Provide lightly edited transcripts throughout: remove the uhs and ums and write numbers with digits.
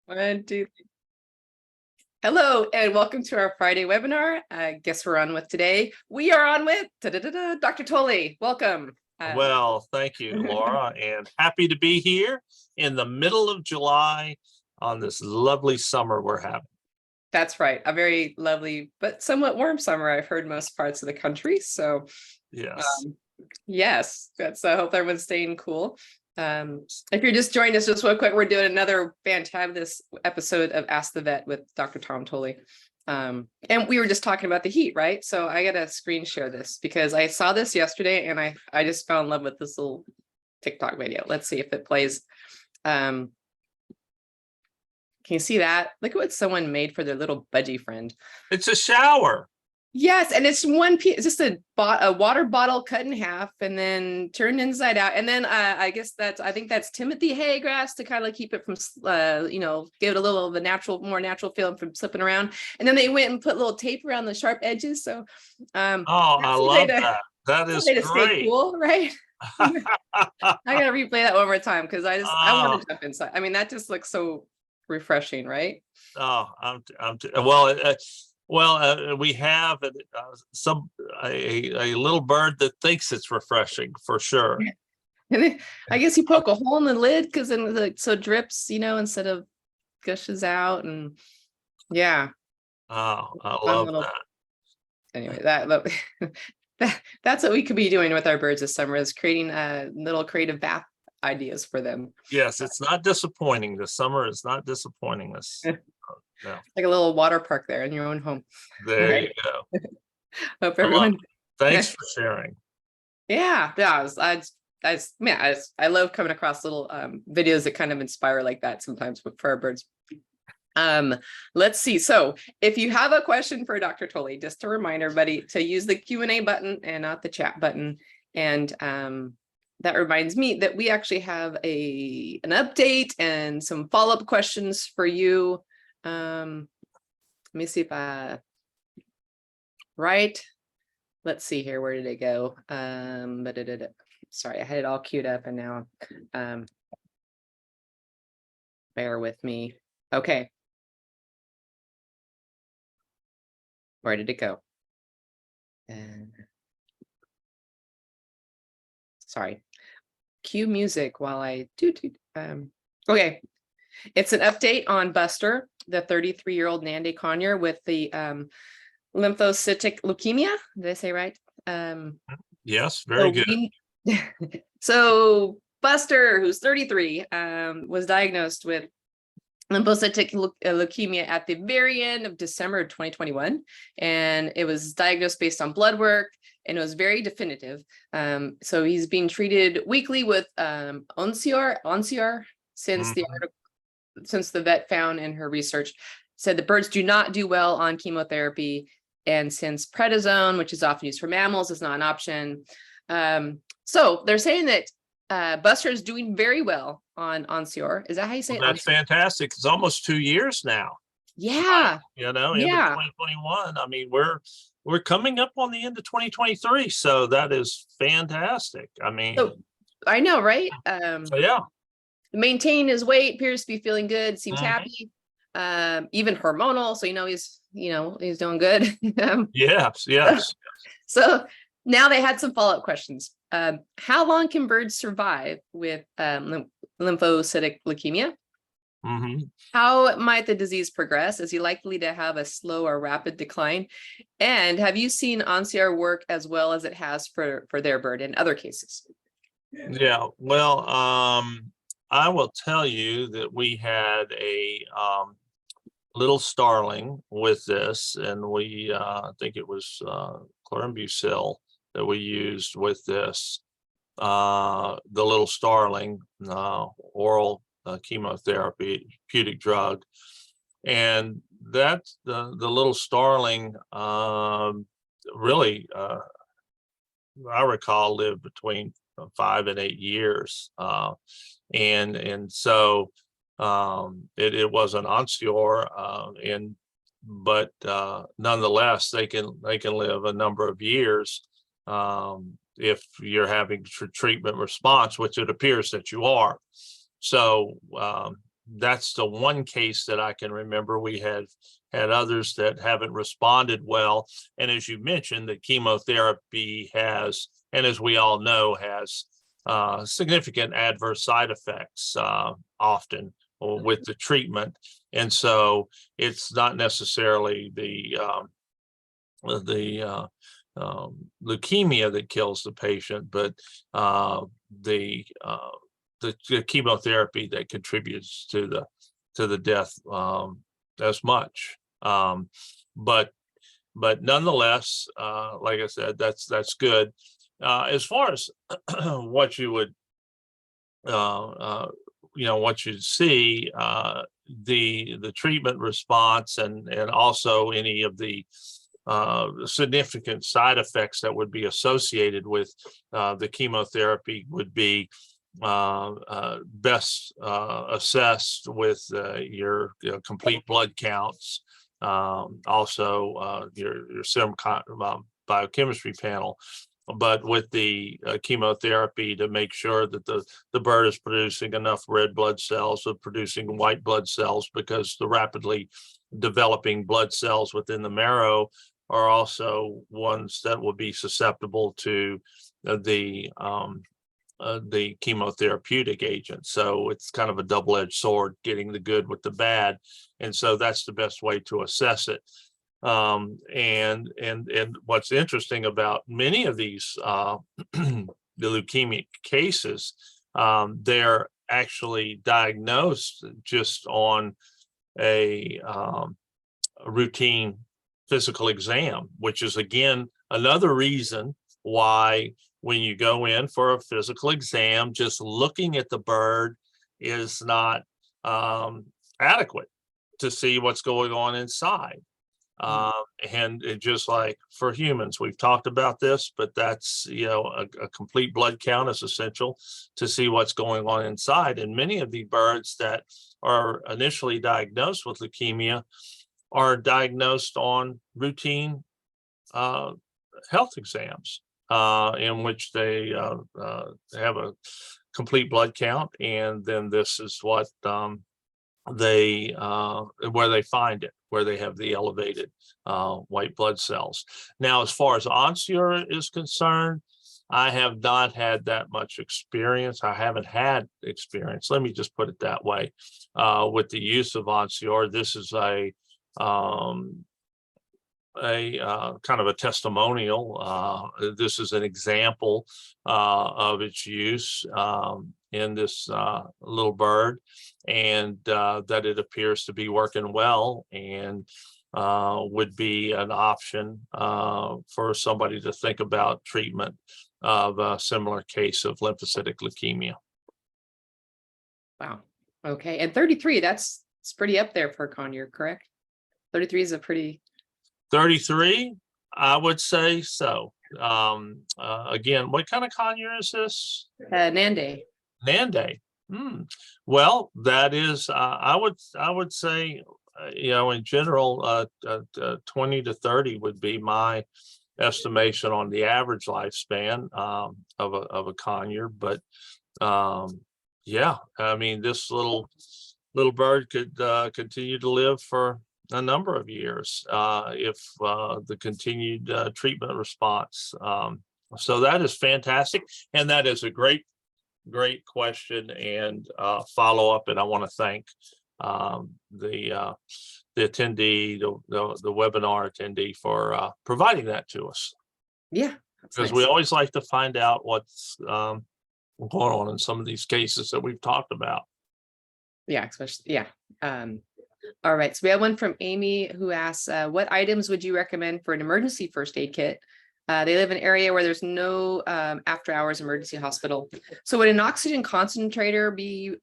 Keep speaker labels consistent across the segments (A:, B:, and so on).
A: One, two. Hello, and welcome to our Friday webinar. Guess we're on with today. We are on with Dr. Tully. Welcome.
B: Well, thank you, Laura, and happy to be here in the middle of July on this lovely summer we're having.
A: That's right. A very lovely, but somewhat warm summer, I've heard most parts of the country. So
B: yes,
A: yes, that's, I hope everyone's staying cool. If you're just joining us just real quick, we're doing another fantabulous episode of Ask the Vet with Dr. Tom Tully. And we were just talking about the heat, right? So I gotta screen share this because I saw this yesterday and I just fell in love with this little TikTok video. Let's see if it plays. Can you see that? Look at what someone made for their little budgie friend.
B: it's a shower.
A: Yes, and it's one piece, just a water bottle cut in half and then turned inside out. And then I think that's Timothy hay grass to kind of keep it from, give it a little of the more natural feel from slipping around. And then they went and put little tape around the sharp edges. So,
B: I love that. That is great.
A: Stay cool, right? I gotta replay that one more time because I want to jump inside. I mean, that just looks so refreshing, right?
B: Oh, we have a little bird that thinks it's refreshing for sure.
A: And then, I guess you poke a hole in the lid because then so it drips, instead of gushes out, and yeah.
B: Oh, I love that.
A: Anyway, that's what we could be doing with our birds this summer, is creating little creative bath ideas for them.
B: Yes, it's not disappointing. The summer is not disappointing us. No.
A: Like a little water park there in your own home.
B: There right. You go.
A: Hope everyone.
B: Thanks for sharing.
A: Yeah, I love coming across little videos that kind of inspire like that sometimes for our birds. Let's see. So if you have a question for Dr. Tully, just to remind everybody to use the Q&A button and not the chat button. And that reminds me that we actually have an update and some follow-up questions for you. Let me see if right. Let's see here. Where did it go? Sorry, I had it all queued up and now bear with me. Okay. Where did it go? Sorry. Cue music while I do. Okay. It's an update on Buster, the 33-year-old Nande conure with the lymphocytic leukemia. Did I say right?
B: Yes, very good.
A: So Buster, who's 33, was diagnosed with lymphocytic leukemia at the very end of December 2021. And it was diagnosed based on blood work, and it was very definitive. So he's being treated weekly with Onsior since since the vet found in her research said the birds do not do well on chemotherapy. And since prednisone, which is often used for mammals, is not an option. So they're saying that Buster is doing very well on Onsior. Is that how you say it?
B: That's fantastic. It's almost 2 years now.
A: Yeah.
B: End of 2021. I mean, we're coming up on the end of 2023. So that is fantastic. I mean,
A: I know, right?
B: So yeah.
A: Maintain his weight, appears to be feeling good, seems happy, even hormonal. So he's doing good.
B: Yes.
A: So now they had some follow-up questions. How long can birds survive with lymphocytic leukemia? How might the disease progress? Is he likely to have a slow or rapid decline? And have you seen Onsior work as well as it has for their bird in other cases?
B: Yeah, well, I will tell you that we had a little starling with this, and we I think it was chlorambucil that we used with this, the little starling, oral chemotherapeutic drug. And that's the little starling really, I recall, lived between 5 and 8 years. And so it was an Onsior, but nonetheless, they can live a number of years if you're having treatment response, which it appears that you are. So that's the one case that I can remember. We had others that haven't responded well. And as you mentioned, the chemotherapy has, and as we all know, has significant adverse side effects often with the treatment. And so it's not necessarily the leukemia that kills the patient, but the chemotherapy that contributes to the death as much. But nonetheless, like I said, that's good. As far as what you would what you see, the treatment response and also any of the significant side effects that would be associated with the chemotherapy would be best assessed with your complete blood counts, also your serum biochemistry panel, but with the chemotherapy to make sure that the bird is producing enough red blood cells or producing white blood cells, because the rapidly developing blood cells within the marrow are also ones that will be susceptible to the chemotherapeutic agent. So it's kind of a double-edged sword, getting the good with the bad. And so that's the best way to assess it. And what's interesting about many of these the leukemic cases, they're actually diagnosed just on a routine physical exam, which is again another reason why when you go in for a physical exam, just looking at the bird is not adequate to see what's going on inside. And it just like for humans, we've talked about this, but that's, a complete blood count is essential to see what's going on inside. And many of the birds that are initially diagnosed with leukemia are diagnosed on routine health exams, in which they have a complete blood count, and then this is what where they find it, where they have the elevated white blood cells. Now, as far as Onsure is concerned, I have not had that much experience. I haven't had experience, let me just put it that way, with the use of Onsure. This is a kind of a testimonial. This is an example of its use in this little bird, and that it appears to be working well, and would be an option for somebody to think about treatment of a similar case of lymphocytic leukemia.
A: Wow. Okay. And 33, it's pretty up there for conure, correct? 33 is a pretty
B: 33, I would say so. Again, what kind of conure is this?
A: Nande.
B: Nande. Well, that is, I would say, in general, 20 to 30 would be my estimation on the average lifespan of a conure. But yeah, I mean, this little bird could continue to live for a number of years if the continued treatment response. So that is fantastic, and that is a great question and follow-up. And I want to thank the attendee, the webinar attendee, for providing that to us.
A: Yeah,
B: because we always like to find out what's going on in some of these cases that we've talked about.
A: Yeah, especially all right, so we have one from Amy who asks, what items would you recommend for an emergency first aid kit? They live in an area where there's no after hours emergency hospital. So would an oxygen concentrator be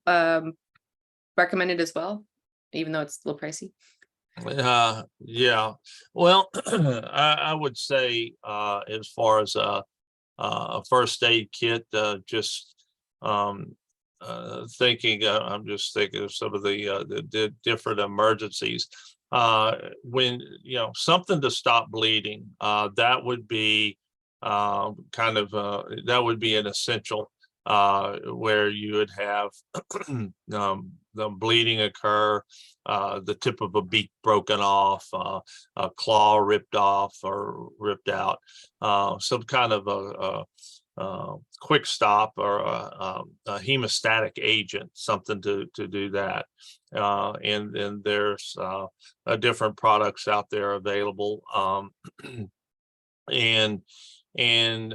A: recommended as well, even though it's a little pricey?
B: Yeah, well, I would say as far as a first aid kit, just thinking, I'm just thinking of some of the different emergencies. When something to stop bleeding, that would be that would be an essential, where you would have the bleeding occur, the tip of a beak broken off, a claw ripped off or ripped out, some kind of a quick stop or a hemostatic agent, something to do that. And there's different products out there available. And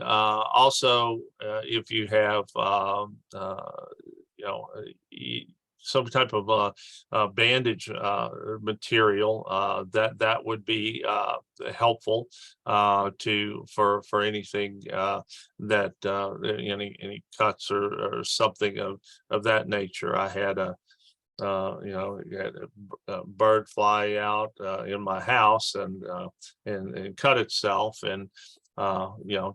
B: also if you have some type of bandage material, that would be helpful for anything that any cuts or something of that nature. I had had a bird fly out in my house and cut itself, and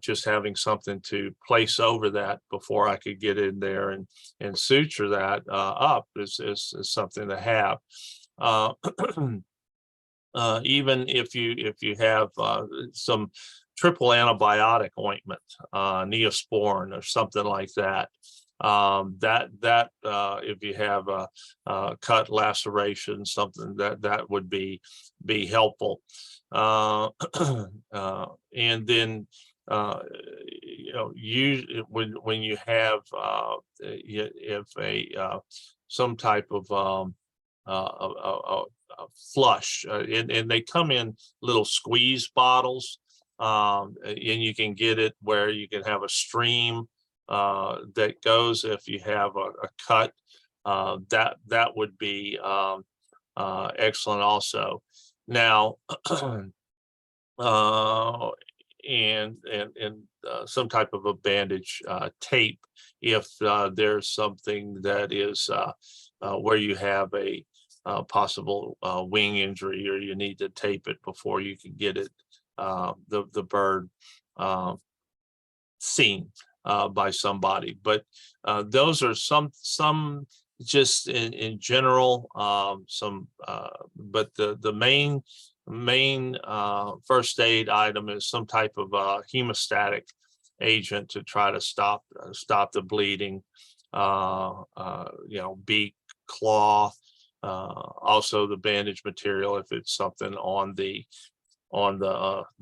B: just having something to place over that before I could get in there and suture that up is something to have. Even if you have some triple antibiotic ointment, Neosporin or something like that, if you have a cut, laceration, something that would be helpful. And then when you have some type of flush, and they come in little squeeze bottles, and you can get it where you can have a stream that goes if you have a cut. That would be excellent also. Now and some type of a bandage tape if there's something that is where you have a possible wing injury, or you need to tape it before you can get it the bird seen by somebody. But those are some just in general, but the main first aid item is some type of hemostatic agent to try to stop the bleeding, beak, claw, also the bandage material if it's something on the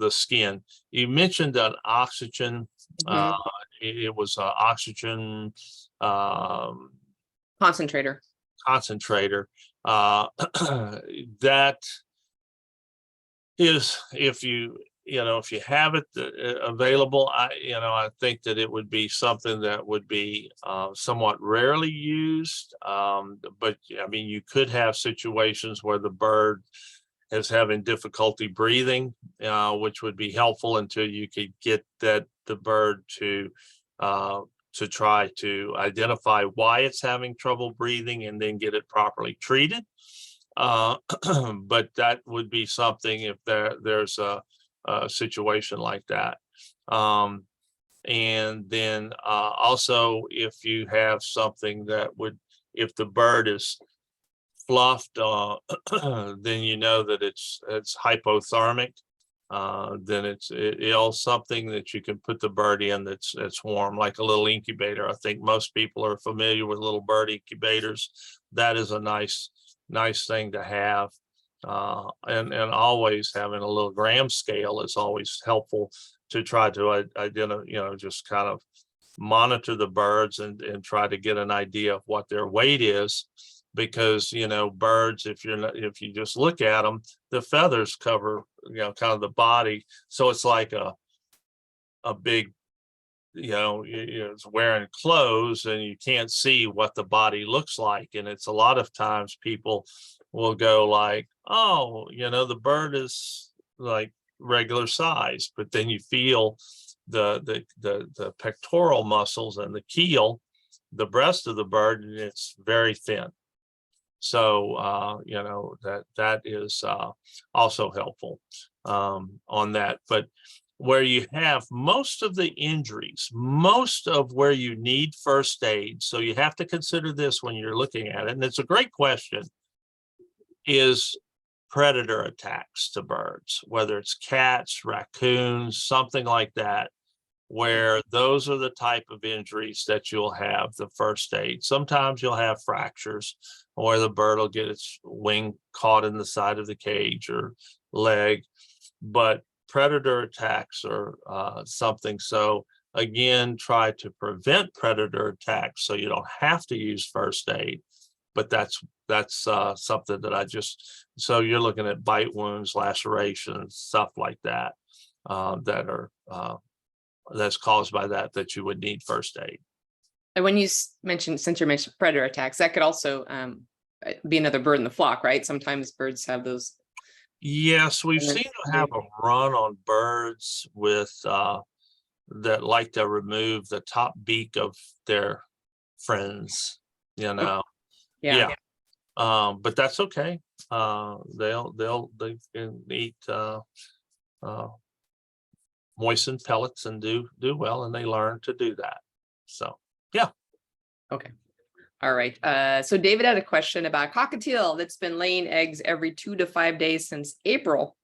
B: skin. You mentioned an oxygen. It was oxygen
A: concentrator.
B: That is, if you have it available, I think that it would be something that would be somewhat rarely used. But I mean, you could have situations where the bird is having difficulty breathing, which would be helpful until you could get the bird to try to identify why it's having trouble breathing and then get it properly treated. But that would be something if there's a situation like that. And then also if you have something that would, if the bird is fluffed, then you know that it's hypothermic. Then it's something that you can put the bird in that's warm, like a little incubator. I think most people are familiar with little bird incubators. That is a nice thing to have. And always having a little gram scale is always helpful to try to identify, just kind of monitor the birds and try to get an idea of what their weight is. Because birds, if you just look at them, the feathers cover kind of the body, so it's like a big, it's wearing clothes and you can't see what the body looks like. And it's a lot of times people will go like, oh, the bird is like regular size, but then you feel the pectoral muscles and the keel, the breast of the bird, and it's very thin. So, that is also helpful on that. But where you have most of the injuries, most of where you need first aid, so you have to consider this when you're looking at it, and it's a great question, is predator attacks to birds, whether it's cats, raccoons, something like that. where those are the type of injuries that you'll have the first aid. Sometimes you'll have fractures where the bird will get its wing caught in the side of the cage or leg, but predator attacks are something. So again, try to prevent predator attacks so you don't have to use first aid. But that's something that I just, so you're looking at bite wounds, lacerations, stuff like that, that are that's caused by that you would need first aid.
A: And when you mentioned, since you mentioned predator attacks, that could also be another bird in the flock, right? Sometimes birds have those.
B: Yes, we've seen to have a run on birds with that like to remove the top beak of their friends, you know.
A: Yeah.
B: But that's okay. They can eat moistened pellets and do well, and they learn to do that. So yeah.
A: Okay. All right. So David had a question about cockatiel that's been laying eggs every 2 to 5 days since April.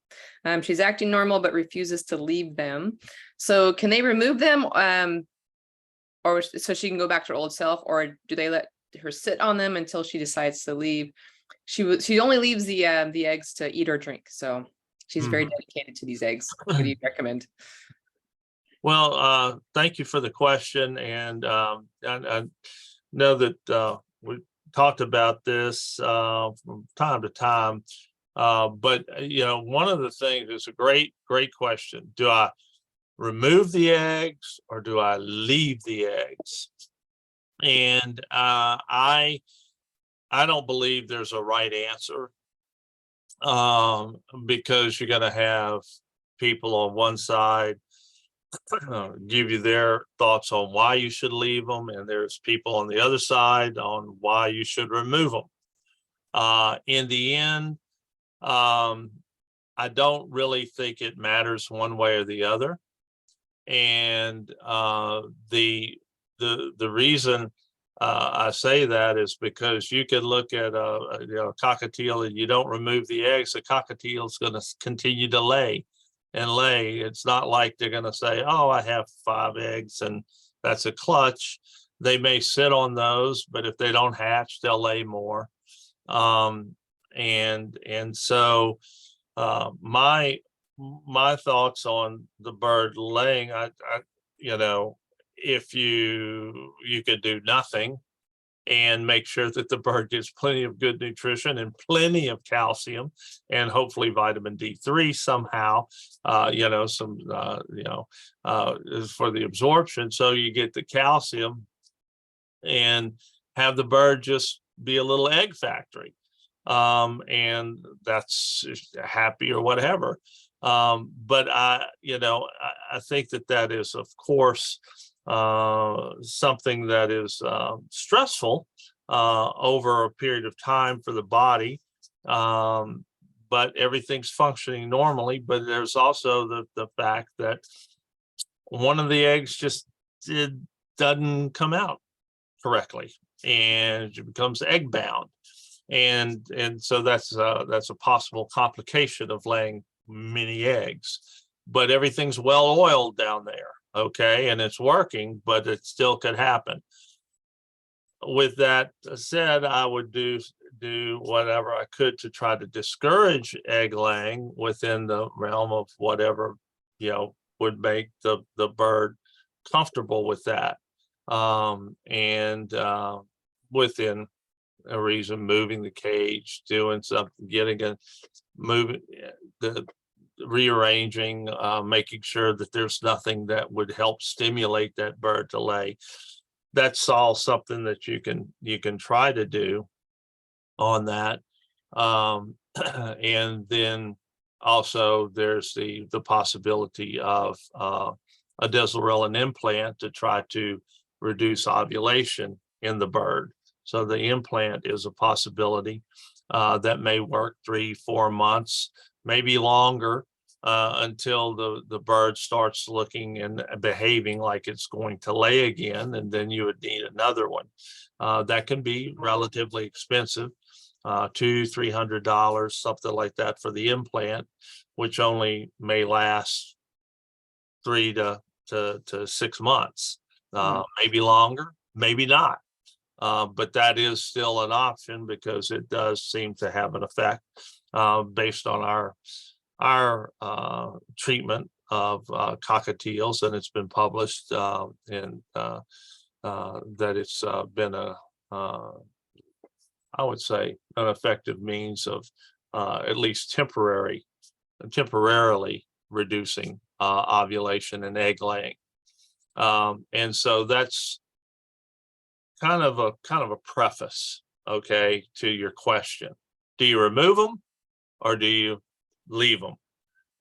A: She's acting normal but refuses to leave them. So can they remove them, or so she can go back to her old self, or do they let her sit on them until she decides to leave? She only leaves the eggs to eat or drink, so she's very dedicated to these eggs. What do you recommend?
B: Well, thank you for the question, and I know that we talked about this from time to time, but you know, one of the things is a great question. Do I remove the eggs or do I leave the eggs? And I don't believe there's a right answer, because you're going to have people on one side give you their thoughts on why you should leave them, and there's people on the other side on why you should remove them. In the end, I don't really think it matters one way or the other. And the reason I say that is because you could look at a cockatiel and you don't remove the eggs, the cockatiel is going to continue to lay and lay. It's not like they're going to say, oh, I have 5 eggs and that's a clutch. They may sit on those, but if they don't hatch, they'll lay more. And so my thoughts on the bird laying, I if you could do nothing and make sure that the bird gets plenty of good nutrition and plenty of calcium and hopefully vitamin D3 somehow, for the absorption. So you get the calcium and have the bird just be a little egg factory. And that's happy or whatever. But I think that is, of course, something that is stressful over a period of time for the body. But everything's functioning normally. But there's also the fact that one of the eggs just doesn't come out correctly, and it becomes egg bound. And so that's a possible complication of laying many eggs. But everything's well oiled down there, okay, and it's working, but it still could happen. With that said, I would do whatever I could to try to discourage egg laying within the realm of whatever would make the bird comfortable with that, and within a reason, moving the cage, doing something, rearranging, making sure that there's nothing that would help stimulate that bird to lay. That's all something that you can try to do on that. And then also there's the possibility of a deslorilin implant to try to reduce ovulation in the bird. So the implant is a possibility that may work 3-4 months, maybe longer, until the bird starts looking and behaving like it's going to lay again, and then you would need another one. That can be relatively expensive, $200-300, something like that for the implant, which only may last 3 to to 6 months, maybe longer, maybe not. But that is still an option because it does seem to have an effect based on our treatment of cockatiels, and it's been published and that it's been I would say an effective means of at least temporarily reducing ovulation and egg laying. And so that's kind of a preface, okay, to your question. Do you remove them or do you leave them?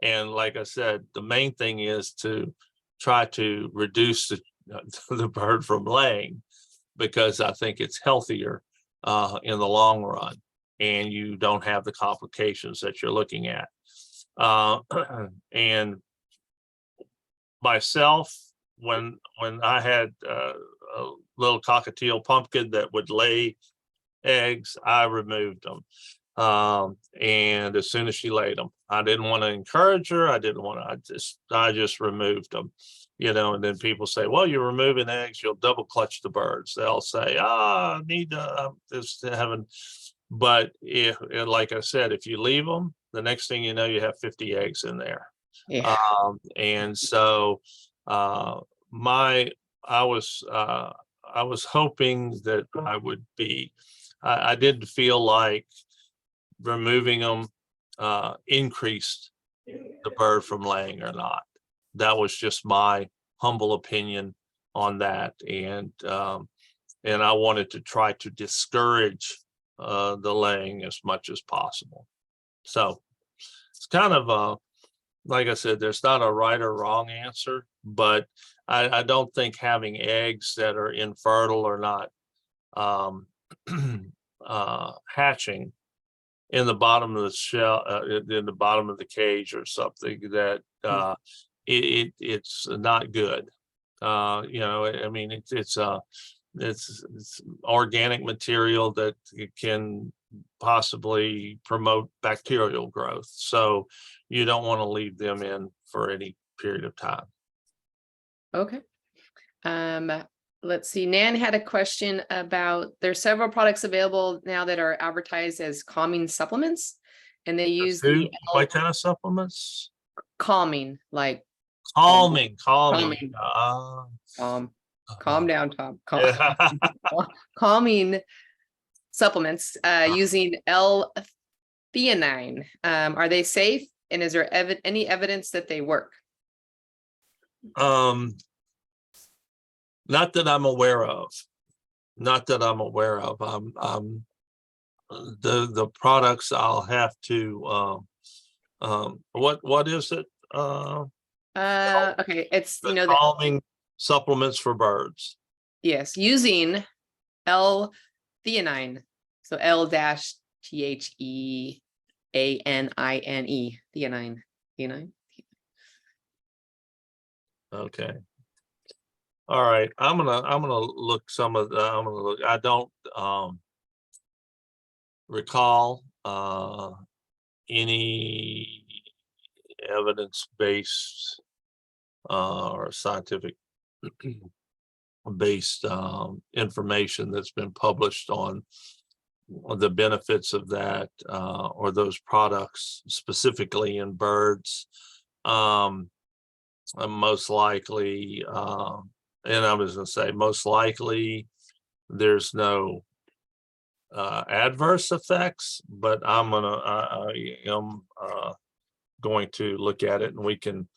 B: And like I said, the main thing is to try to reduce the bird from laying, because I think it's healthier in the long run, and you don't have the complications that you're looking at. And myself, when I had a little cockatiel pumpkin that would lay eggs, I removed them. And as soon as she laid them, I didn't want to encourage her. I just removed them, and then people say, well, you're removing eggs, you'll double clutch the birds. They'll say, I need this to heaven. But like I said, if you leave them, the next thing you know, you have 50 eggs in there.
A: Yeah.
B: And so I was hoping that I didn't feel like removing them increased the bird from laying or not. That was just my humble opinion on that. And I wanted to try to discourage the laying as much as possible. So it's kind of like I said, there's not a right or wrong answer, but I don't think having eggs that are infertile or not hatching in the bottom of the shell, in the bottom of the cage or something, that it's not good. I mean, it's organic material that can possibly promote bacterial growth. So you don't want to leave them in for any period of time.
A: Okay. Let's see. Nan had a question about, there's several products available now that are advertised as calming supplements, and they use
B: what kind of supplements?
A: Calming, like
B: Calming.
A: calm down, Tom. Calming supplements using L-theanine. Are they safe, and is there any evidence that they work?
B: Not that I'm aware of. The products I'll have to what is it?
A: Okay, it's
B: the calming supplements for birds.
A: Yes, using L-theanine. So L-theanine, theanine.
B: Okay. All right. I'm gonna look I don't recall any evidence-based or scientific based information that's been published on the benefits of that or those products specifically in birds. Most likely, and I was going to say, most likely there's no adverse effects, but I am going to look at it, and we can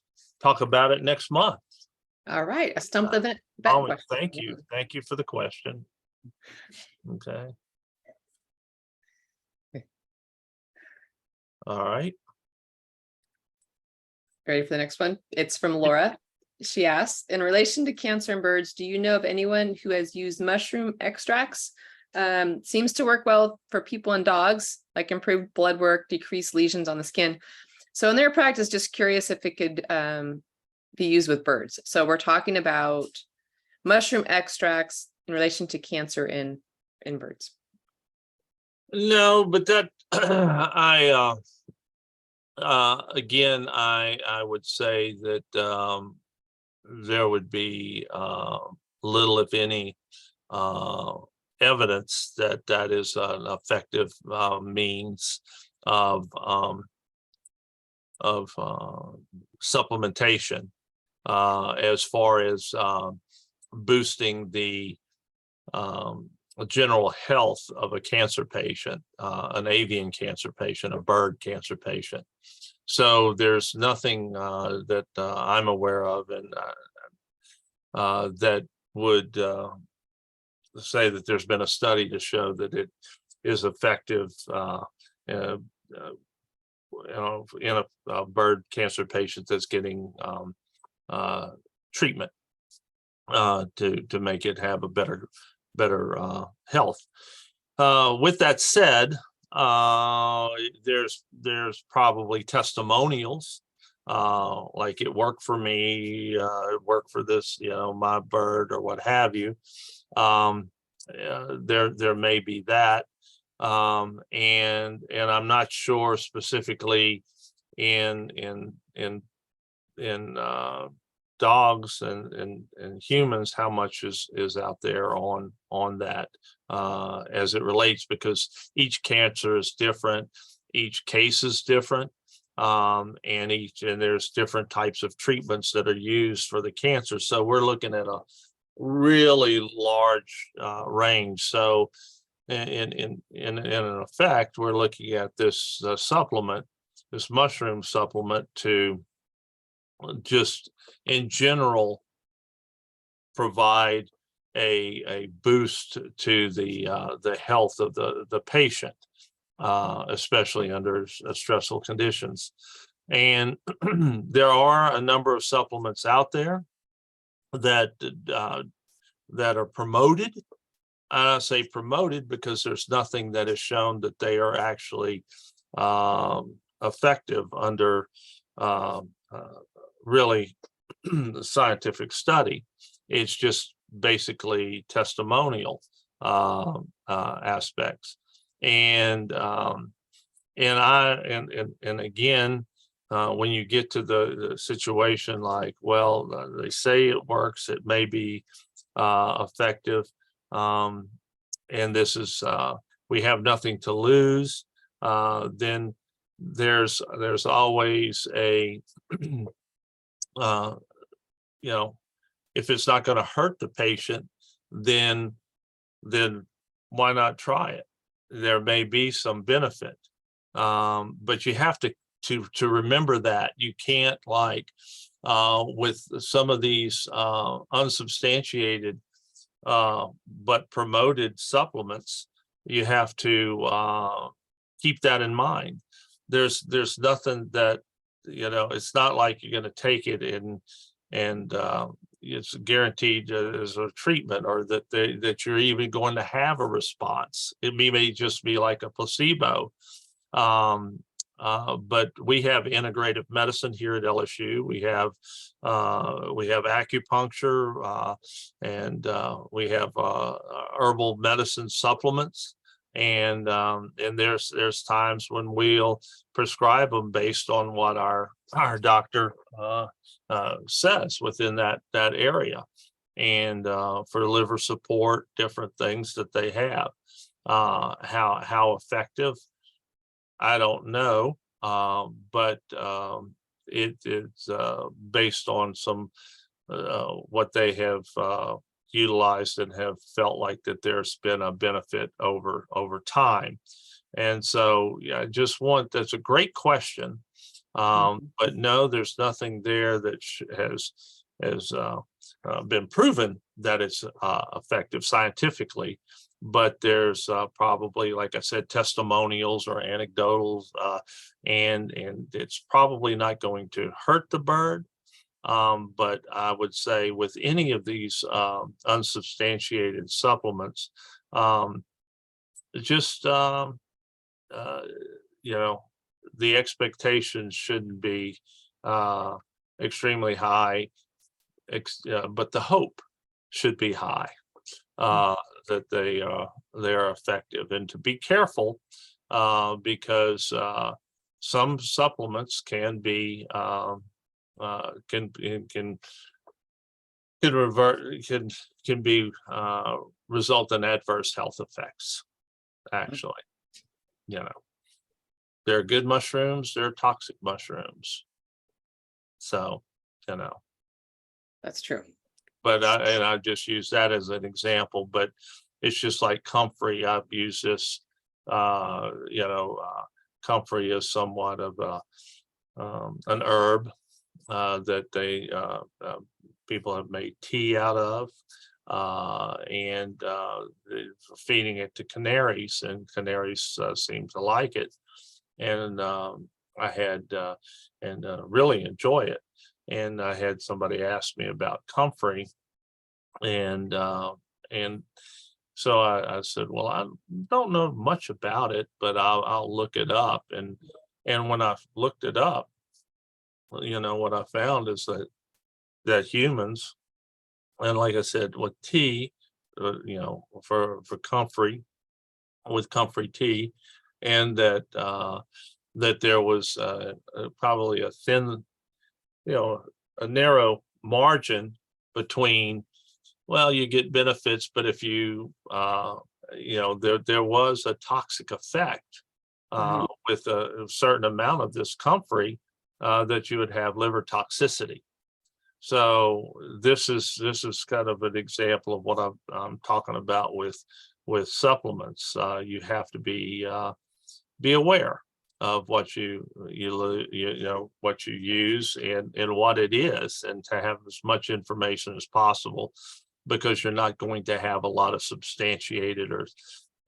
B: talk about it next month.
A: All right, a stump of that.
B: Thank you for the question. Okay. All right.
A: Ready for the next one? It's from Laura. She asks, in relation to cancer in birds, do you know of anyone who has used mushroom extracts? Seems to work well for people and dogs, like improved blood work, decreased lesions on the skin. So in their practice, just curious if it could be used with birds. So we're talking about mushroom extracts in relation to cancer in birds.
B: No, but that again, I would say that there would be little, if any, evidence that that is an effective means of supplementation as far as boosting the general health of a cancer patient, an avian cancer patient, a bird cancer patient. So there's nothing that I'm aware of, and that would say that there's been a study to show that it is effective in a bird cancer patient that's getting treatment to make it have a better health. With that said, there's probably testimonials like it worked for me, it worked for this, my bird or what have you. There may be that, and I'm not sure specifically in dogs and humans how much is out there on that as it relates, because each cancer is different, each case is different, and there's different types of treatments that are used for the cancer. So we're looking at a really large range. So in effect, we're looking at this supplement, this mushroom supplement, to just in general provide a boost to the health of the patient, especially under stressful conditions. And there are a number of supplements out there that are promoted. I say promoted because there's nothing that is shown that they are actually effective under really scientific study. It's just basically testimonial aspects. And again, when you get to the situation like, well, they say it works, it may be effective, and this is we have nothing to lose, then there's always a if it's not going to hurt the patient, then why not try it? There may be some benefit, but you have to remember that you can't, like with some of these unsubstantiated but promoted supplements, you have to keep that in mind. There's nothing that, it's not like you're going to take it and it's guaranteed as a treatment, or that you're even going to have a response. It may just be like a placebo. But we have integrative medicine here at LSU. We have acupuncture, and we have herbal medicine supplements. And there's times when we'll prescribe them based on what our doctor says within that area, and for liver support, different things that they have. How effective, I don't know, but it's based on some what they have utilized and have felt like that there's been a benefit over time. And so, yeah, that's a great question. But no, there's nothing there that has been proven that it's effective scientifically. But there's probably, like I said, testimonials or anecdotals, and it's probably not going to hurt the bird. But I would say with any of these unsubstantiated supplements, just the expectations shouldn't be extremely high, but the hope should be high that they are effective. And to be careful, because some supplements can be can can revert, can be result in adverse health effects. Actually, you know, there are good mushrooms, there are toxic mushrooms. So, you know,
A: That's true.
B: but I just use that as an example, but it's just like comfrey. I've used this, comfrey is somewhat of an herb that they people have made tea out of, and feeding it to canaries, and canaries seem to like it. And I had really enjoy it. And I had somebody ask me about comfrey, and so I said, well, I don't know much about it, but I'll look it up. And when I looked it up, you know, what I found is that humans, and like I said, with tea, for comfrey, with comfrey tea, and that there was probably a thin, a narrow margin between, well, you get benefits, but if you, there was a toxic effect with a certain amount of this comfrey, that you would have liver toxicity. So this is kind of an example of what I'm talking about with supplements. You have to be aware of what you what you use and what it is, and to have as much information as possible, because you're not going to have a lot of substantiated or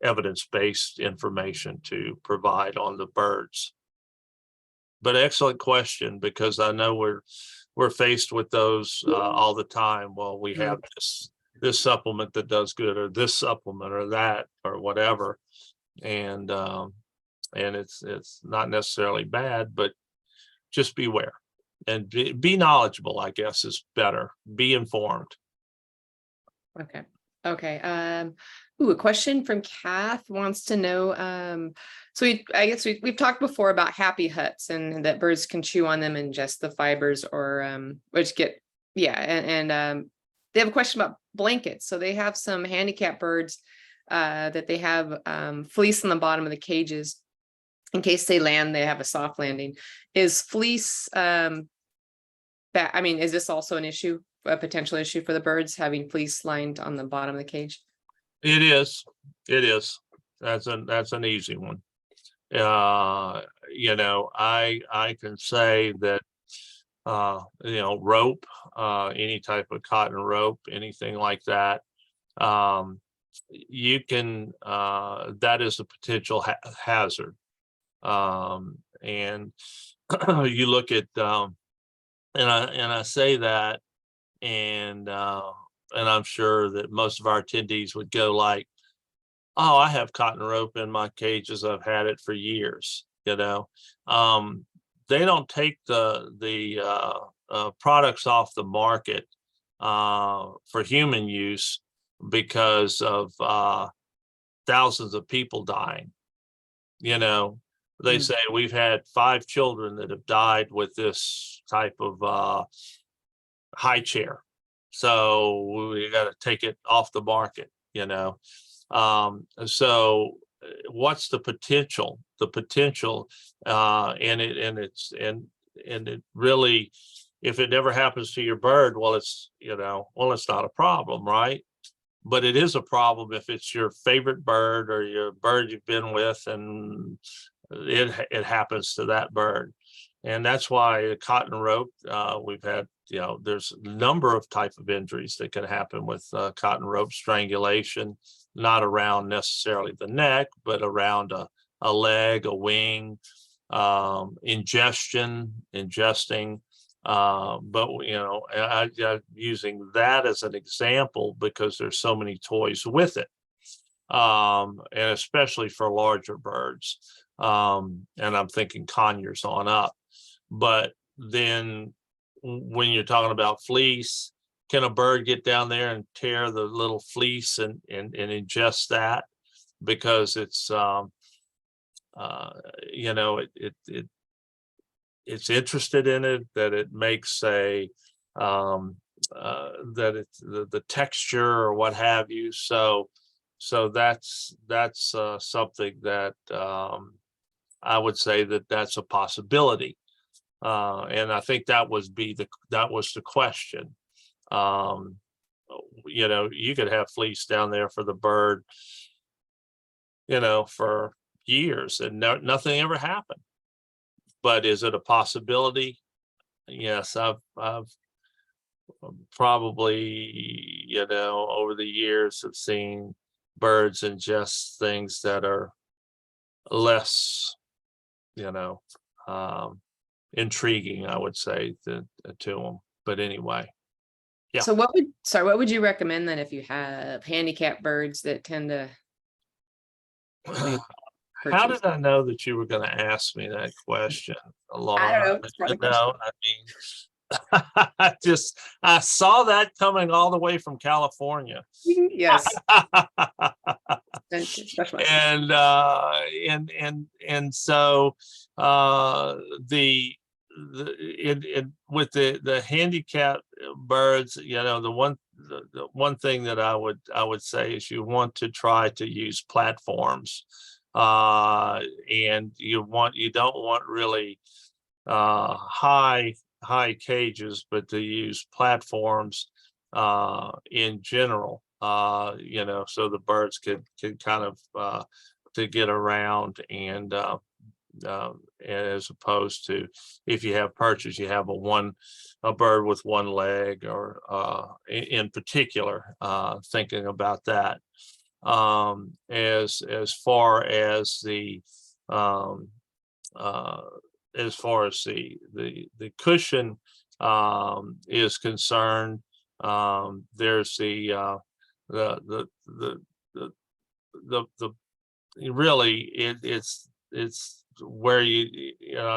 B: evidence-based information to provide on the birds. But excellent question, because I know we're faced with those all the time. Well, we have this supplement that does good, or this supplement, or that, or whatever, and it's not necessarily bad, but just beware and be knowledgeable, I guess, is better. Be informed.
A: Okay. A question from Kath wants to know. I guess we've talked before about happy huts, and that birds can chew on them and ingest the fibers, or which get, and they have a question about blankets. So they have some handicapped birds that they have fleece on the bottom of the cages in case they land, they have a soft landing. Is fleece is this also an issue, a potential issue for the birds, having fleece lined on the bottom of the cage?
B: It is. That's an easy one. I can say that rope, any type of cotton rope, anything like that, you can that is a potential hazard. And you look at and I say that, and I'm sure that most of our attendees would go like, oh, I have cotton rope in my cages, I've had it for years. They don't take the products off the market for human use because of thousands of people dying. They say we've had 5 children that have died with this type of high chair, so we got to take it off the market. So what's the potential? And it really, if it never happens to your bird, well, it's not a problem, right? But it is a problem if it's your favorite bird or your bird you've been with, and it happens to that bird. And that's why cotton rope, we've had, there's a number of type of injuries that can happen with cotton rope strangulation, not around necessarily the neck, but around a leg, a wing, ingesting. But I'm using that as an example because there's so many toys with it, and especially for larger birds. And I'm thinking conures on up. But then when you're talking about fleece, can a bird get down there and tear the little fleece and ingest that? Because it's it's interested in it, that it makes a that it's the texture or what have you. So that's something that I would say that's a possibility. And I think that was the question. You could have fleece down there for the bird, for years and nothing ever happened. But is it a possibility? Yes, I've probably, over the years have seen birds ingest things that are less, intriguing, I would say, to them. But anyway. Yeah.
A: So what would you recommend then if you have handicapped birds that tend to
B: How did I know that you were going to ask me that question, Laura?
A: I don't know. It's probably
B: I saw that coming all the way from California.
A: Yes.
B: And so with the handicapped birds, the one thing that I would say is you want to try to use platforms, and you don't want really high cages, but to use platforms in general, so the birds could kind of to get around, and as opposed to if you have perches, you have a bird with one leg, or in particular, thinking about that. As far as the cushion is concerned, there's really it's where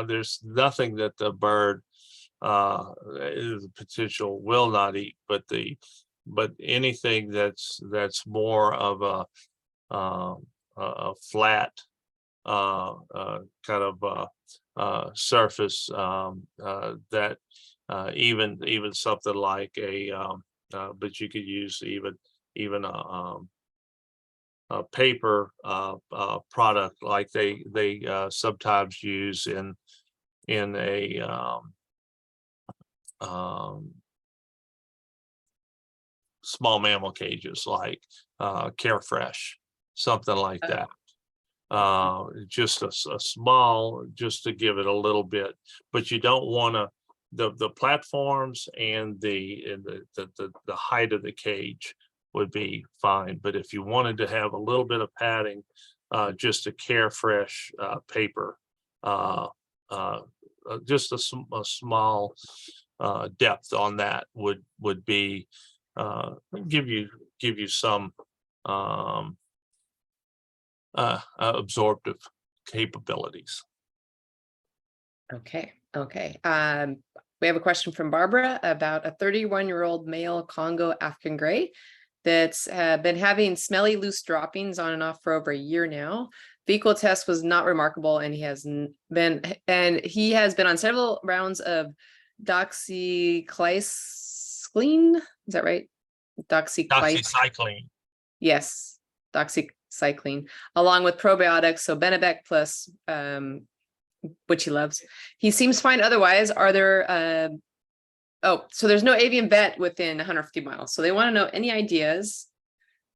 B: there's nothing that the bird is potential will not eat, but anything that's more of a flat kind of surface, that even something like but you could use even a paper product like they sometimes use in a small mammal cages, like Carefresh, something like that. Just a small, just to give it a little bit, but you don't want to. The platforms and the height of the cage would be fine, but if you wanted to have a little bit of padding, just a Carefresh paper, just a small depth on that would be give you some absorptive capabilities.
A: Okay. We have a question from Barbara about a 31-year-old male Congo African gray that's been having smelly loose droppings on and off for over a year now. Fecal test was not remarkable, and he has been on several rounds of doxycycline. Is that right?
B: Doxycycline.
A: Yes, doxycycline, along with probiotics, so Benebec plus, which he loves. He seems fine otherwise. Are there so there's no avian vet within 150 miles, so they want to know any ideas.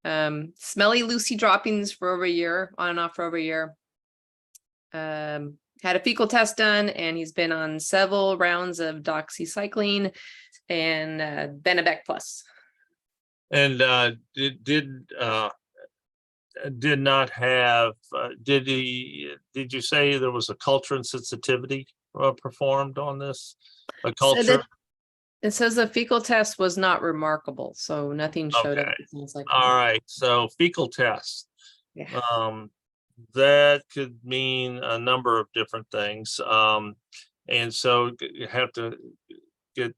A: Smelly loosey droppings for over a year, on and off for over a year. Had a fecal test done, and he's been on several rounds of doxycycline and Benebec plus.
B: And did not have, did you say there was a culture and sensitivity performed on this? A culture?
A: So it says the fecal test was not remarkable, so nothing showed up.
B: All right, so fecal test.
A: Yeah.
B: That could mean a number of different things. And so you have to get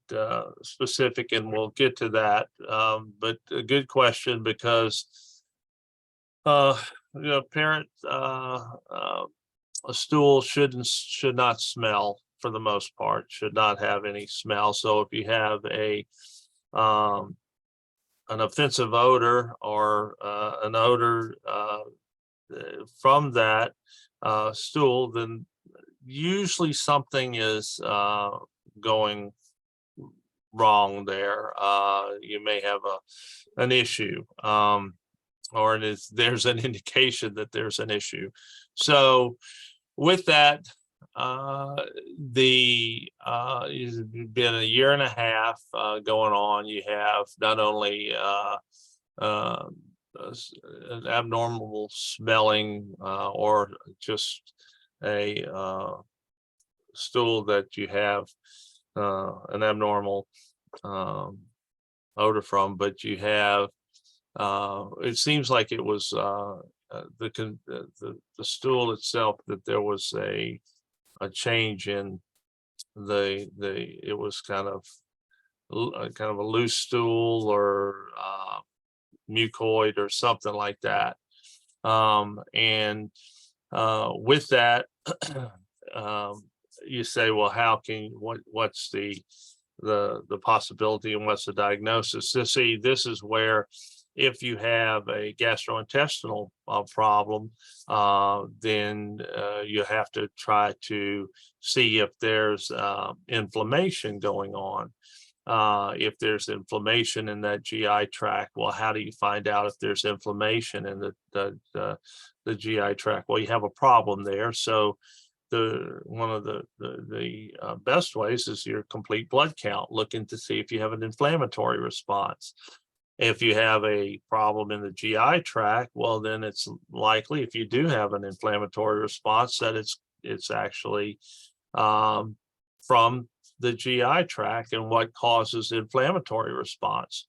B: specific, and we'll get to that. But a good question, because parrot a stool should not smell, for the most part, should not have any smell. So if you have a an offensive odor or an odor from that stool, then usually something is going wrong there. You may have an issue, or there's an indication that there's an issue. So with that, it's been a year and a half going on. You have not only an abnormal smelling or just a stool that you have an abnormal odor from, but you have it seems like it was the stool itself, that there was a change in it was kind of a loose stool or mucoid or something like that. And with that, you say, well, what's the possibility and what's the diagnosis? See, this is where if you have a gastrointestinal problem, then you have to try to see if there's inflammation going on. If there's inflammation in that GI tract, well, how do you find out if there's inflammation in the GI tract? Well, you have a problem there. So one of the best ways is your complete blood count, looking to see if you have an inflammatory response. If you have a problem in the GI tract, well, then it's likely, if you do have an inflammatory response, that it's actually from the GI tract. And what causes inflammatory response?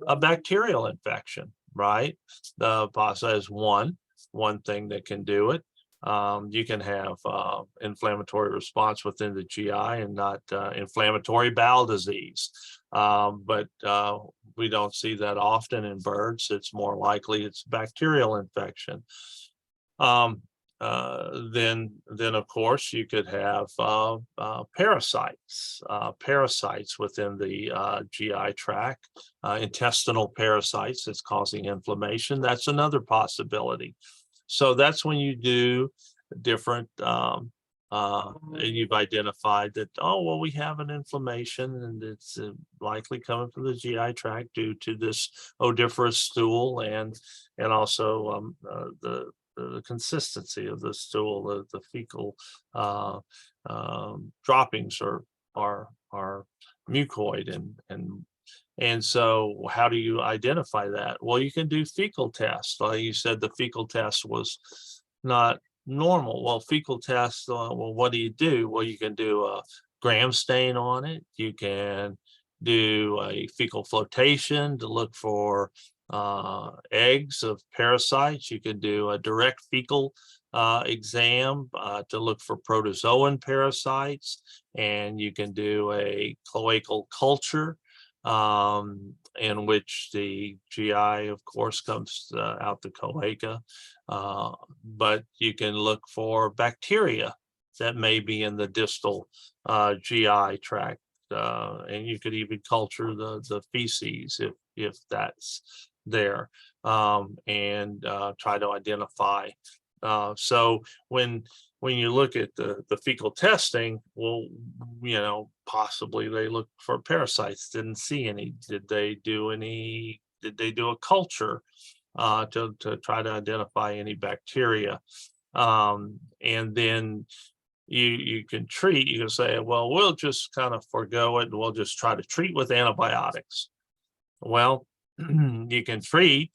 B: A bacterial infection, right? The PASA is one thing that can do it. You can have inflammatory response within the GI and not inflammatory bowel disease. But we don't see that often in birds. It's more likely it's bacterial infection. Then of course you could have parasites within the GI tract, intestinal parasites that's causing inflammation. That's another possibility. So that's when you do different, and you've identified that, oh, well, we have an inflammation and it's likely coming from the GI tract due to this odoriferous stool and also the consistency of the stool, the fecal droppings are mucoid and so how do you identify that? Well, you can do fecal tests. You said the fecal test was not normal. Well, fecal tests, well, what do? Well, you can do a gram stain on it. You can do a fecal flotation to look for eggs of parasites. You can do a direct fecal exam to look for protozoan parasites, and you can do a cloacal culture in which the GI, of course, comes out the cloaca, but you can look for bacteria that may be in the distal GI tract, and you could even culture the feces if that's there, and try to identify. So when you look at the fecal testing, well, possibly they look for parasites, didn't see any. Did they do a culture to try to identify any bacteria? And then you can treat. You can say, well, we'll just kind of forego it and we'll just try to treat with antibiotics. Well, you can treat,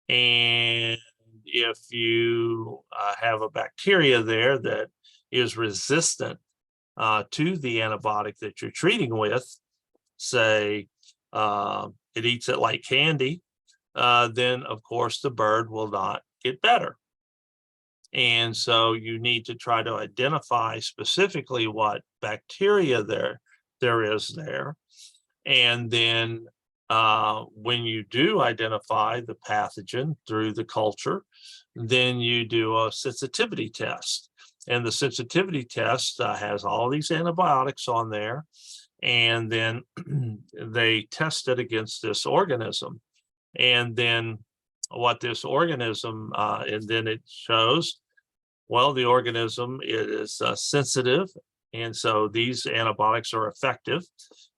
B: and if you have a bacteria there that is resistant to the antibiotic that you're treating with, say it eats it like candy, then of course the bird will not get better. And so you need to try to identify specifically what bacteria there is there. And then when you do identify the pathogen through the culture, then you do a sensitivity test. And the sensitivity test has all these antibiotics on there. and then they test it against this organism. And then what this organism, and then it shows, well, the organism is sensitive, and so these antibiotics are effective.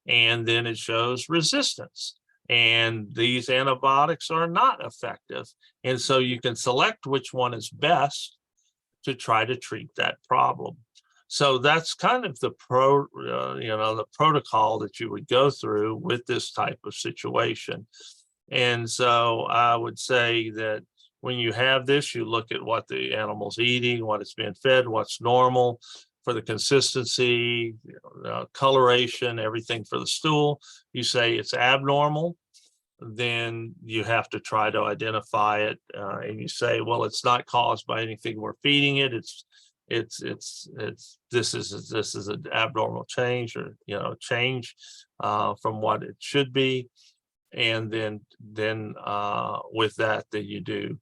B: And then it shows resistance, and these antibiotics are not effective. And so you can select which one is best to try to treat that problem. So that's kind of the the protocol that you would go through with this type of situation. And so I would say that when you have this, you look at what the animal's eating, what it's being fed, what's normal for the consistency, coloration, everything for the stool. You say it's abnormal, then you have to try to identify it, and you say, well, it's not caused by anything we're feeding it. This is an abnormal change, or change from what it should be. And then with that, then you do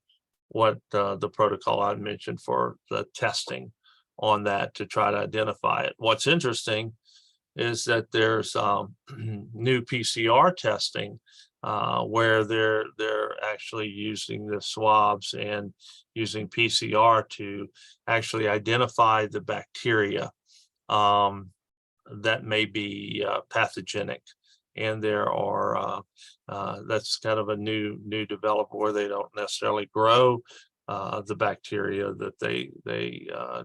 B: what the protocol I mentioned for the testing on that to try to identify it. What's interesting is that there's new PCR testing where they're actually using the swabs and using PCR to actually identify the bacteria that may be pathogenic. And there are that's kind of a new development where they don't necessarily grow the bacteria, that they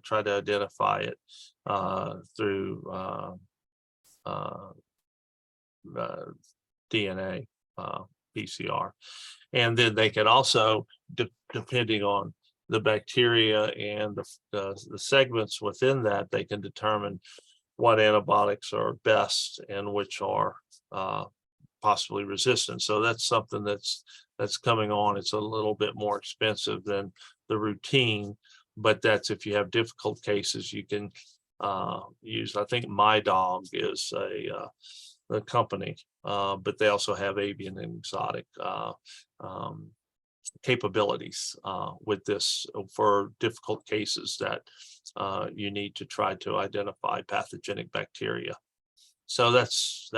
B: try to identify it through DNA PCR. And then they can also, depending on the bacteria and the segments within that, they can determine what antibiotics are best and which are possibly resistant. So that's something that's coming on. It's a little bit more expensive than the routine, but that's if you have difficult cases, you can use, I think My Dog is a company, but they also have avian and exotic capabilities with this for difficult cases that you need to try to identify pathogenic bacteria. So that's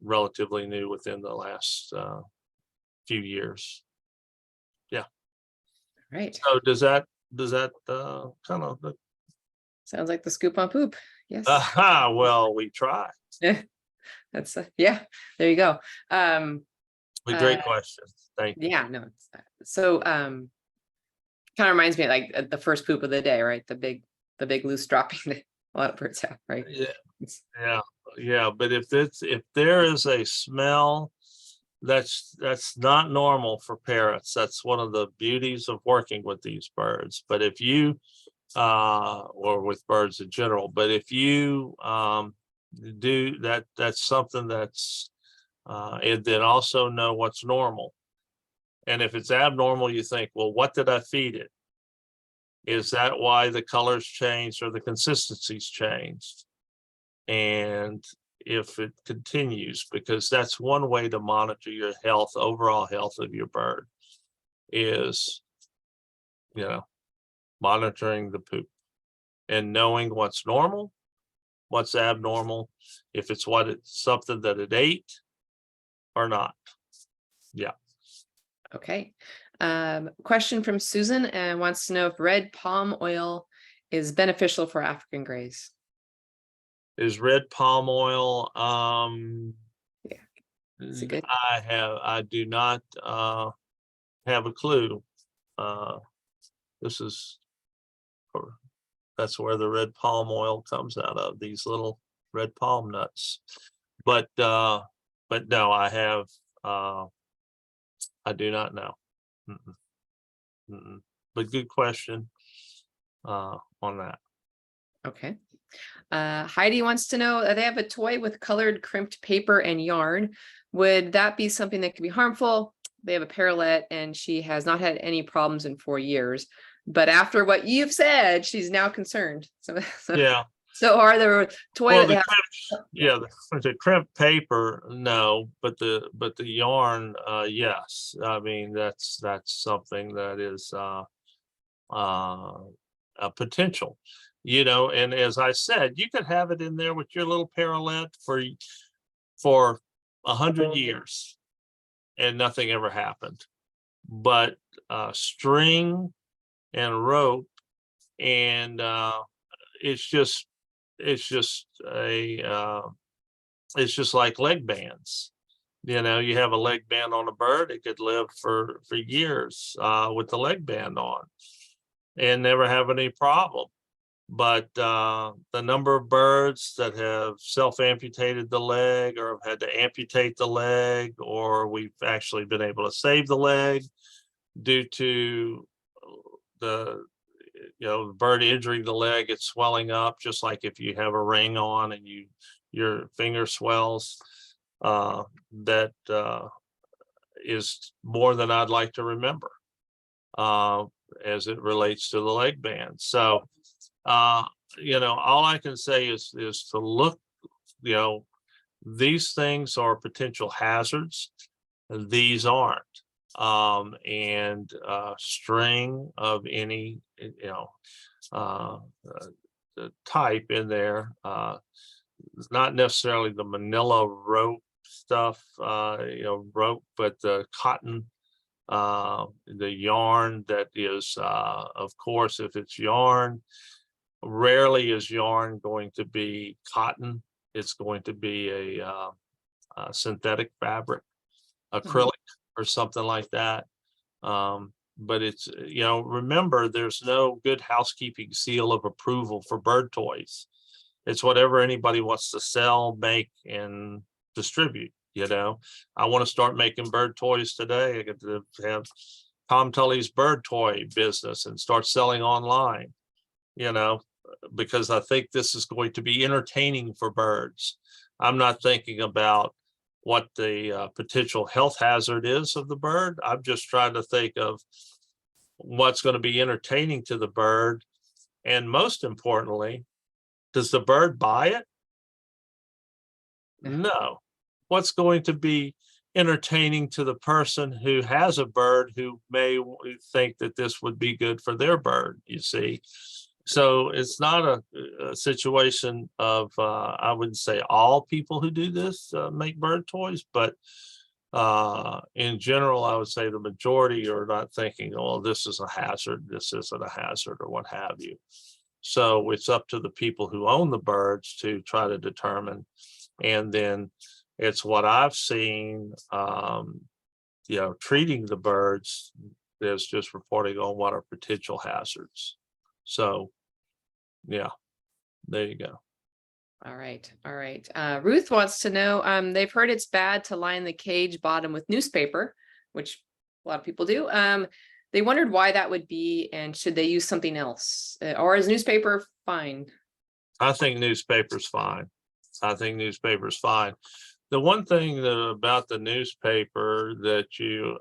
B: relatively new within the last few years. Yeah.
A: Right.
B: So does that kind of
A: Sounds like the scoop on poop. Yes.
B: well, we try.
A: That's yeah, there you go.
B: Great question. Thank you.
A: Yeah, no, so kind of reminds me of like the first poop of the day, right? The big loose dropping that a lot of birds have, right?
B: Yeah. But if there is a smell that's not normal for parrots, that's one of the beauties of working with these birds. But if you or with birds in general, but if you do that, that's something that's and then also know what's normal. And if it's abnormal, you think, well, what did I feed it? Is that why the colors changed or the consistencies changed? And if it continues, because that's one way to monitor your health, overall health of your bird, is monitoring the poop and knowing what's normal, what's abnormal, if it's something that it ate or not. Yeah.
A: Okay. Question from Susan and wants to know if red palm oil is beneficial for African grays.
B: Is red palm oil?
A: Yeah. Is it good?
B: I do not have a clue. That's where the red palm oil comes out of, these little red palm nuts. But no, I do not know. But good question on that.
A: Okay. Heidi wants to know, they have a toy with colored crimped paper and yarn. Would that be something that could be harmful? They have a parrot and she has not had any problems in 4 years. But after what you've said, she's now concerned. So
B: yeah.
A: So are there toy
B: well,
A: that
B: the crimped paper, no, but the yarn, yes. I mean, that's something that is a potential. And as I said, you could have it in there with your little parrotlet for 100 years and nothing ever happened. But string and rope, and it's just like leg bands. You have a leg band on a bird, it could live for years with the leg band on and never have any problem. But the number of birds that have self-amputated the leg, or have had to amputate the leg, or we've actually been able to save the leg due to the bird injuring the leg, it's swelling up, just like if you have a ring on and your finger swells. That is more than I'd like to remember as it relates to the leg band. So, all I can say is to look, these things are potential hazards. These aren't. And string of any, type in there, not necessarily the manila rope stuff, rope, but the cotton, the yarn that is, of course, if it's yarn, rarely is yarn going to be cotton. It's going to be a synthetic fabric, acrylic or something like that. But it's, remember, there's no good housekeeping seal of approval for bird toys. It's whatever anybody wants to sell, make, and distribute. I want to start making bird toys today. I get to have Tom Tully's bird toy business and start selling online, because I think this is going to be entertaining for birds. I'm not thinking about what the potential health hazard is of the bird. I'm just trying to think of what's going to be entertaining to the bird. And most importantly, does the bird buy it? No. What's going to be entertaining to the person who has a bird who may think that this would be good for their bird, you see? So it's not a situation of, I wouldn't say all people who do this make bird toys, but in general, I would say the majority are not thinking, oh, this is a hazard, this isn't a hazard, or what have you. So it's up to the people who own the birds to try to determine. And then it's what I've seen, treating the birds is just reporting on what are potential hazards. So, yeah, there you go.
A: All right. Ruth wants to know, they've heard it's bad to line the cage bottom with newspaper, which a lot of people do. They wondered why that would be, and should they use something else, or is newspaper fine?
B: I think newspaper's fine. The one thing about the newspaper that you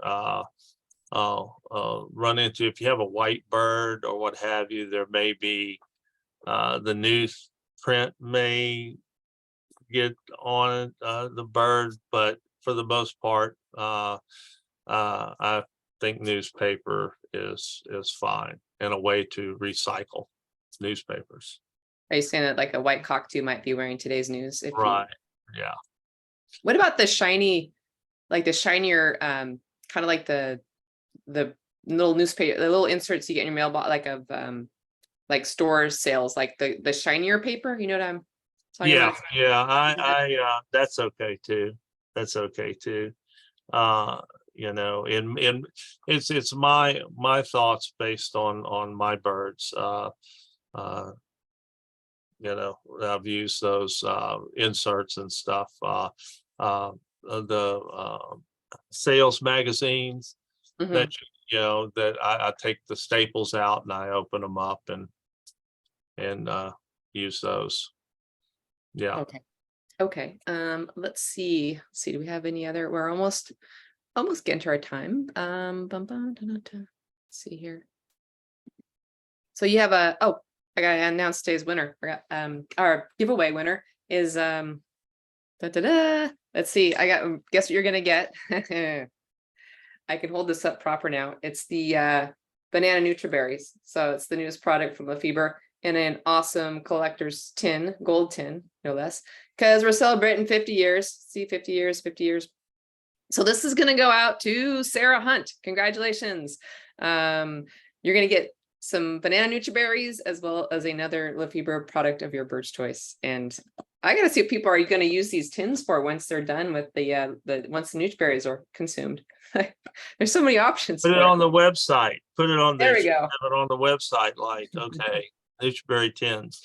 B: run into, if you have a white bird or what have you, there may be the newsprint may get on the bird, but for the most part, I think newspaper is fine, and a way to recycle newspapers.
A: Are you saying that like a white cockatoo might be wearing today's news?
B: Right. Yeah.
A: What about the shiny, like the shinier, kind of like the little newspaper, the little inserts you get in your mailbox, like of like store sales, like the shinier paper? You know what I'm talking about?
B: Yeah. I that's okay too. And it's my thoughts based on my birds. I've used those inserts and stuff. The sales magazines that that I take the staples out and I open them up and use those. Yeah.
A: Okay. Let's see. Do we have any other? We're almost getting to our time. Let's see here. So you have I gotta announce today's winner. Forgot. Our giveaway winner is let's see. Guess what you're gonna get. I can hold this up proper now. It's the banana Nutriberries. So it's the newest product from Lafeber. in an awesome collector's tin, gold tin, no less, because we're celebrating 50 years. See, 50 years, 50 years. So this is going to go out to Sarah Hunt. Congratulations. You're going to get some banana nutri-berries as well as another Lafeber product of your bird's choice. And I got to see what people are going to use these tins for once they're done with once the nutri-berries are consumed. There's so many options.
B: Put it on the website. Put it on
A: There we
B: the,
A: go.
B: have it on the website. Like, okay, nutri-berry tins,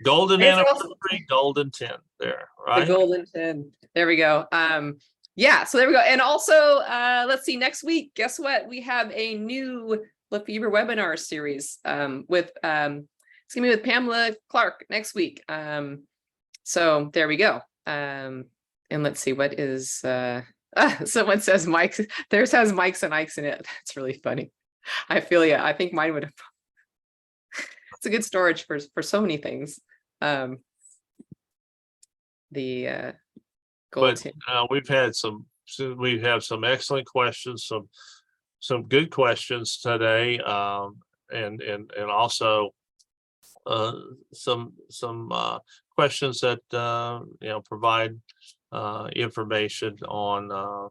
B: golden
A: It's
B: anniversary, golden tin there,
A: The
B: right?
A: golden tin. There we go. Yeah, so there we go. And also, let's see, next week, guess what? We have a new Lafeber webinar series with it's gonna be with Pamela Clark next week. So there we go. And let's see what is someone says Mike's, theirs has Mike's and Ike's in it. That's really funny. I feel yeah, I think mine would have it's a good storage for so many things. The gold
B: But
A: tin.
B: we have some excellent questions, some good questions today, and also some questions that provide information on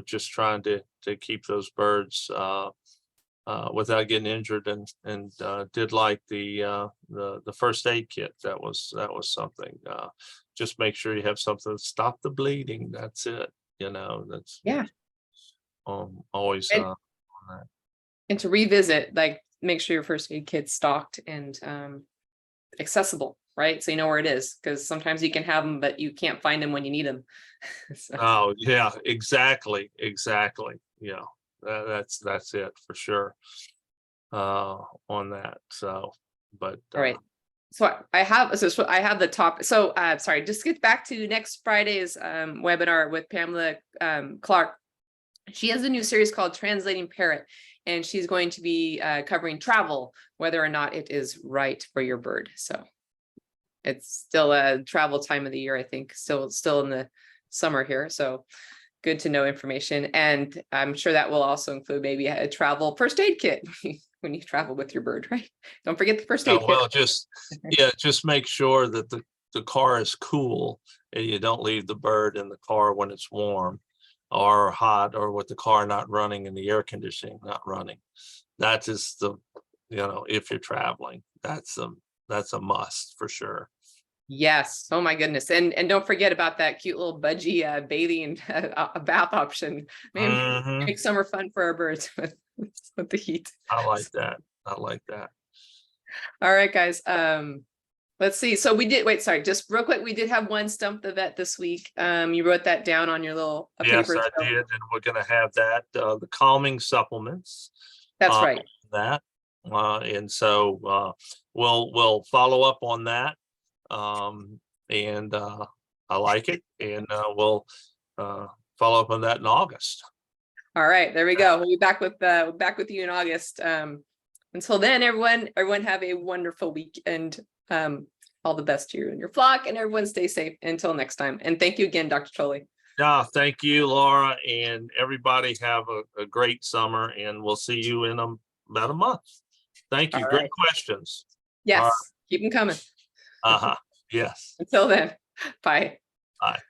B: just trying to keep those birds without getting injured, and did like the first aid kit. That was something. Just make sure you have something to stop the bleeding. That's it. That's always
A: And-
B: on that.
A: And to revisit, like make sure your first aid kit's stocked and accessible, right? So you know where it is, because sometimes you can have them, but you can't find them when you need them. So,
B: Oh yeah, exactly. Yeah, that's it for sure. On that. So, but
A: all right. So I have the top. So sorry, just get back to next Friday's webinar with Pamela Clark. She has a new series called Translating Parrot, and she's going to be covering travel, whether or not it is right for your bird. So it's still a travel time of the year, I think, still in the summer here. So good to know information. And I'm sure that will also include maybe a travel first aid kit when you travel with your bird, right? Don't forget the first aid kit.
B: well, just make sure that the car is cool and you don't leave the bird in the car when it's warm or hot, or with the car not running and the air conditioning not running. That is if you're traveling, that's a must for sure.
A: Yes. Oh my goodness. And don't forget about that cute little budgie bathing bath option. Man, make summer fun for our birds with the heat.
B: I like that.
A: All right, guys. Let's see. So we did just real quick. We did have one Stump the Vet this week. You wrote that down on your little
B: Yes,
A: paper.
B: I did, and we're going to have that the calming supplements.
A: That's right.
B: That and so we'll follow up on that. And I like it, and we'll follow up on that in August.
A: All right, there we go. We'll be back with you in August. Until then, everyone have a wonderful week, and all the best to you and your flock, and everyone stay safe until next time. And thank you again, Dr. Tully.
B: Yeah, thank you, Laura, and everybody have a great summer, and we'll see you in about a month. Thank you.
A: All
B: Great
A: right.
B: questions.
A: Yes, keep them coming.
B: Yes.
A: Until then, bye.
B: Bye.